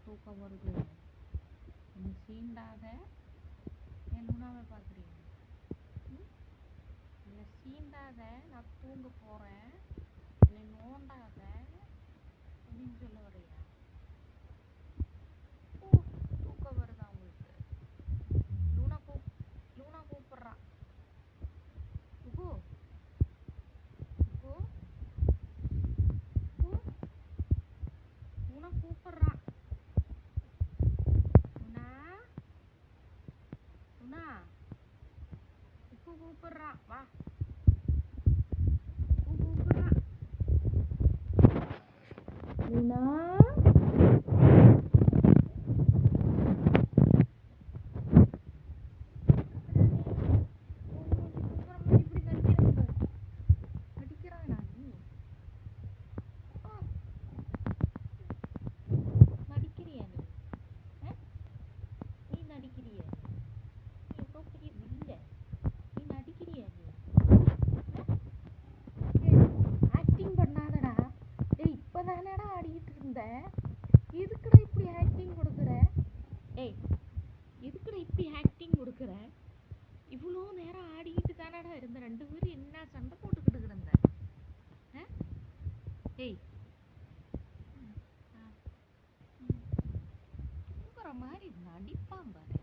தூக்கம் வருது. நீ சீண்டாத. என் லூனாவை பார்க்குறீங்க. என்னை சீண்டாத, நான் தூங்க போகிறேன். என்னை நோண்டாத அப்படின்னு சொல்ல வரையா? தூக்கம் வருதா உங்களுக்கு? லூனா கூப்பிட்றா. குகு குகு குகு லூனா கூப்பிட்றா. லூனா லூனா குகு கூப்பிட்றா. வா கூப்பிட்றா. லூனா எதுக்குடா இப்படி ஆக்டிங் கொடுக்குற? ஏய், எதுக்குடா இப்படி ஆக்டிங் கொடுக்குற? இவ்வளோ நேரம் ஆடிக்கிட்டு தானடா இருந்த. 2 பேரும் என்ன சண்டை போட்டுக்கிட்டு கிடந்த? ஏய், தூங்குற மாதிரி நடிப்பான் பாரு.